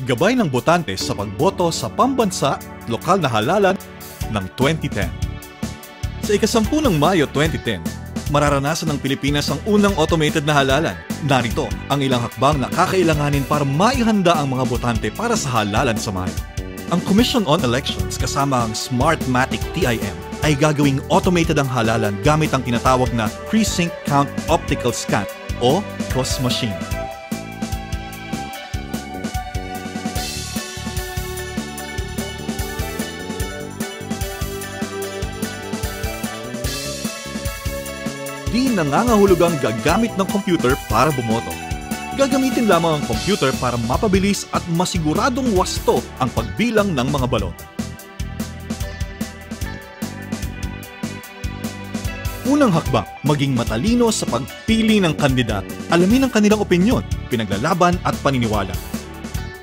Gabay ng botante sa pagboto sa pambansa at lokal na halalan ng 2010. Sa ika-10 ng Mayo 2010, mararanasan ng Pilipinas ang unang automated na halalan. Narito ang ilang hakbang na kakailanganin para maihanda ang mga botante para sa halalan sa Mayo. Ang Commission on Elections kasama ang Smartmatic TIM ay gagawing automated ang halalan gamit ang tinatawag na Precinct Count Optical Scan o COS machine. Di nangangahulugang gagamit ng computer para bumoto. Gagamitin lamang ang computer para mapabilis at masiguradong wasto ang pagbilang ng mga balota. Unang hakbang, maging matalino sa pagpili ng kandidato. Alamin ang kanilang opinyon, pinaglalaban at paniniwala.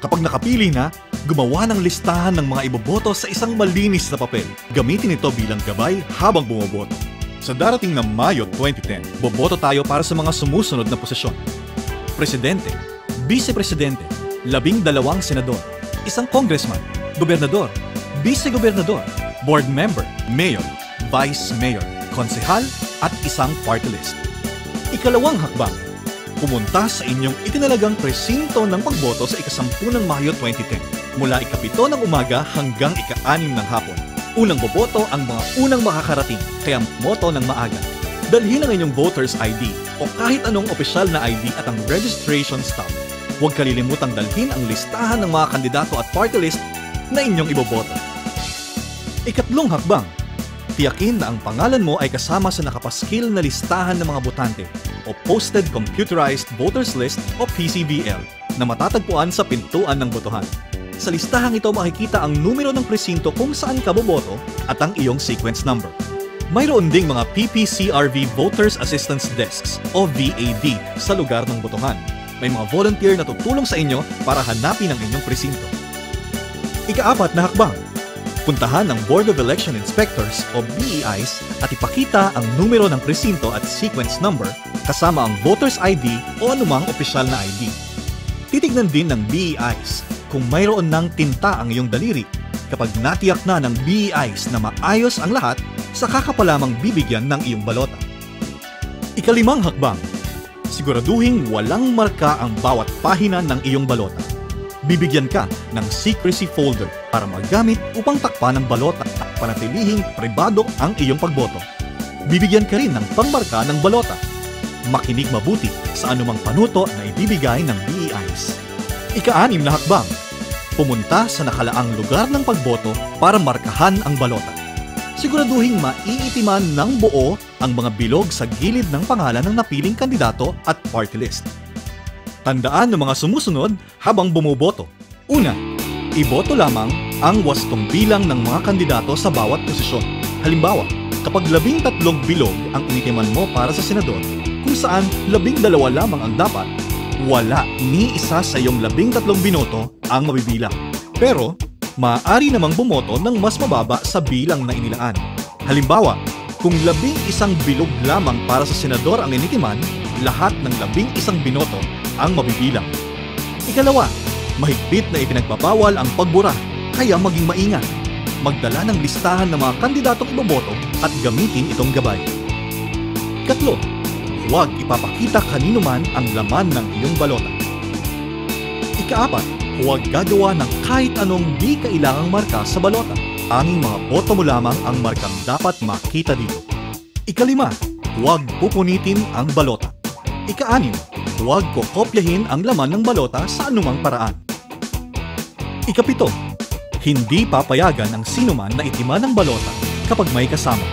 Kapag nakapili na, gumawa ng listahan ng mga iboboto sa isang malinis na papel. Gamitin ito bilang gabay habang bumoboto. Sa darating na Mayo 2010, boboto tayo para sa mga sumusunod na posisyon. Presidente, Vice-Presidente, 12 senador, isang congressman, gobernador, vice-gobernador, board member, mayor, vice mayor, konsehal at isang party list. Ikalawang hakbang, pumunta sa inyong itinalagang presinto ng pagboto sa ika-10 ng Mayo 2010 mula ika-7 ng umaga hanggang ika-6 ng hapon. Unang boboto ang mga unang makakarating, kaya moto ng maaga. Dalhin ang inyong voter's ID o kahit anong opisyal na ID at ang registration stamp. Huwag kalilimutang dalhin ang listahan ng mga kandidato at party list na inyong iboboto. Ikatlong hakbang, tiyakin na ang pangalan mo ay kasama sa nakapaskil na listahan ng mga botante o Posted Computerized Voters List o PCVL na matatagpuan sa pintuan ng botohan. Sa listahang ito makikita ang numero ng presinto kung saan ka boboto at ang iyong sequence number. Mayroon ding mga PPCRV Voters Assistance Desks o VAD sa lugar ng botohan. May mga volunteer na tutulong sa inyo para hanapin ang inyong presinto. Ika-4 na hakbang, puntahan ang Board of Election Inspectors o BEIs at ipakita ang numero ng presinto at sequence number kasama ang voter's ID o anumang opisyal na ID. Titignan din ng BEIs kung mayroon ng tinta ang iyong daliri. Kapag natiyak na ng BEIs na maayos ang lahat, saka ka pa lamang bibigyan ng iyong balota. Ikalimang hakbang, siguraduhing walang marka ang bawat pahina ng iyong balota. Bibigyan ka ng secrecy folder para magamit upang takpan ang balota at panatilihing pribado ang iyong pagboto. Bibigyan ka rin ng pangmarka ng balota. Makinig mabuti sa anumang panuto na ibibigay ng BEIs. Ika-6 na hakbang, pumunta sa nakalaang lugar ng pagboto para markahan ang balota. Siguraduhing maiitiman ng buo ang mga bilog sa gilid ng pangalan ng napiling kandidato at party list. Tandaan ng mga sumusunod habang bumoboto. Una, iboto lamang ang wastong bilang ng mga kandidato sa bawat posisyon. Halimbawa, kapag 13 bilog ang initiman mo para sa senador, kung saan 12 lamang ang dapat, wala ni isa sa iyong 13 binoto ang mabibilang. Pero, maaari namang bumoto ng mas mababa sa bilang na inilaan. Halimbawa, kung 11 bilog lamang para sa senador ang initiman, lahat ng 11 binoto ang mabibilang. Ikalawa, mahigpit na ipinagbabawal ang pagbura, kaya maging maingat. Magdala ng listahan ng mga kandidatong iboboto at gamitin itong gabay. Katlo, huwag ipapakita kanino man ang laman ng iyong balota. Ika-4, huwag gagawa ng kahit anong di kailangang marka sa balota. Anging mga boto mo lamang ang markang dapat makita dito. Ika-5, huwag pupunitin ang balota. Ika-6, huwag kokopyahin ang laman ng balota sa anumang paraan. Ika-7, hindi papayagan ang sinuman na itiman ng balota kapag may kasama.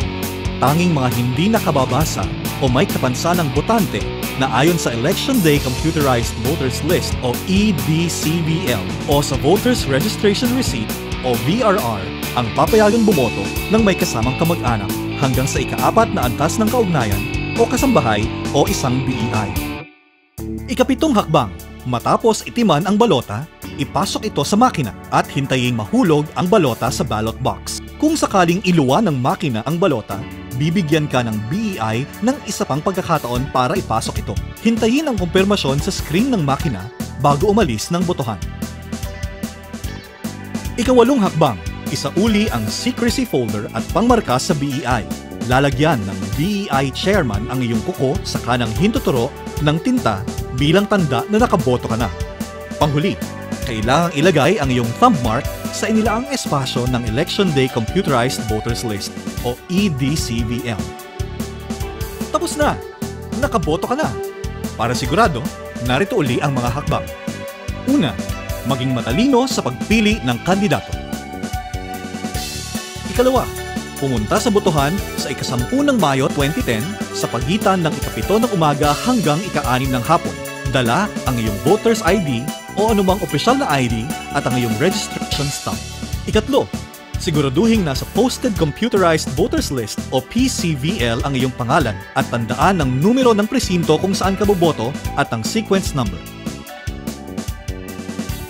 Tanging mga hindi nakababasa o may kapansanang botante na ayon sa Election Day Computerized Voters List o EDCVL o sa Voters Registration Receipt o VRR ang papayagang bumoto ng may kasamang kamag-anak hanggang sa ika-4 na antas ng kaugnayan o kasambahay o isang BEI. Ika-7 hakbang, matapos itiman ang balota, ipasok ito sa makina at hintayin mahulog ang balota sa ballot box. Kung sakaling iluwa ng makina ang balota, bibigyan ka ng BEI ng isa pang pagkakataon para ipasok ito. Hintayin ang kumpirmasyon sa screen ng makina bago umalis ng botohan. Ikawalong hakbang, isauli ang secrecy folder at pangmarka sa BEI. Lalagyan ng BEI chairman ang iyong kuko sa kanang hintuturo ng tinta bilang tanda na nakaboto ka na. Panghuli, kailangang ilagay ang iyong thumb mark sa inilaang espasyo ng Election Day Computerized Voters List o EDCVL. Tapos na! Nakaboto ka na! Para sigurado, narito uli ang mga hakbang. Una, maging matalino sa pagpili ng kandidato. Ikalawa, pumunta sa botohan sa ika-10 ng Mayo 2010 sa pagitan ng ika-7 ng umaga hanggang ika-6 ng hapon. Dala ang iyong voter's ID o anumang opisyal na ID at ang iyong registration stamp. Ikatlo, siguraduhin nasa Posted Computerized Voters List o PCVL ang iyong pangalan at tandaan ang numero ng presinto kung saan ka boboto at ang sequence number.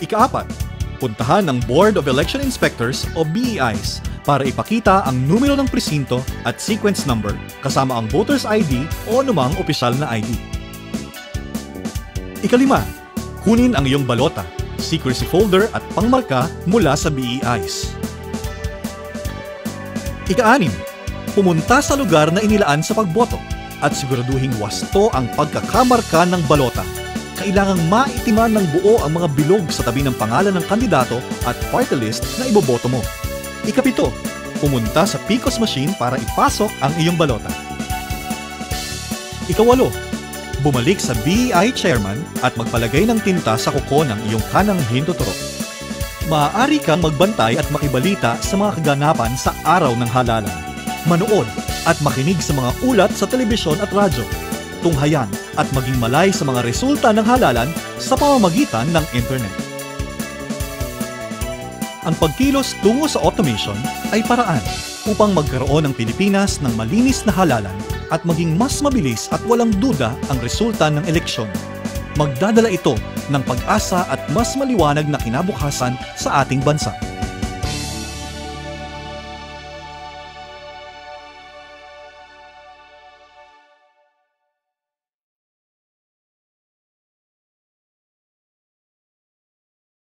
Ika-4, puntahan ang Board of Election Inspectors o BEIs para ipakita ang numero ng presinto at sequence number kasama ang voter's ID o anumang opisyal na ID. Ika-5, kunin ang iyong balota, secrecy folder at pangmarka mula sa BEIs. Ika-6, pumunta sa lugar na inilaan sa pagboto at siguraduhing wasto ang pagkakamarka ng balota. Kailangang maitiman ng buo ang mga bilog sa tabi ng pangalan ng kandidato at party list na iboboto mo. Ika-7, pumunta sa PCOS machine para ipasok ang iyong balota. Ika-8, bumalik sa BEI chairman at magpalagay ng tinta sa kuko ng iyong kanang hintuturo. Maaari kang magbantay at makibalita sa mga kaganapan sa araw ng halalan. Manood at makinig sa mga ulat sa telebisyon at radyo. Tunghayan at maging malay sa mga resulta ng halalan sa pamamagitan ng internet. Ang pagkilos tungo sa automation ay paraan upang magkaroon ng Pilipinas ng malinis na halalan at maging mas mabilis at walang duda ang resulta ng eleksyon. Magdadala ito ng pag-asa at mas maliwanag na kinabukasan sa ating bansa.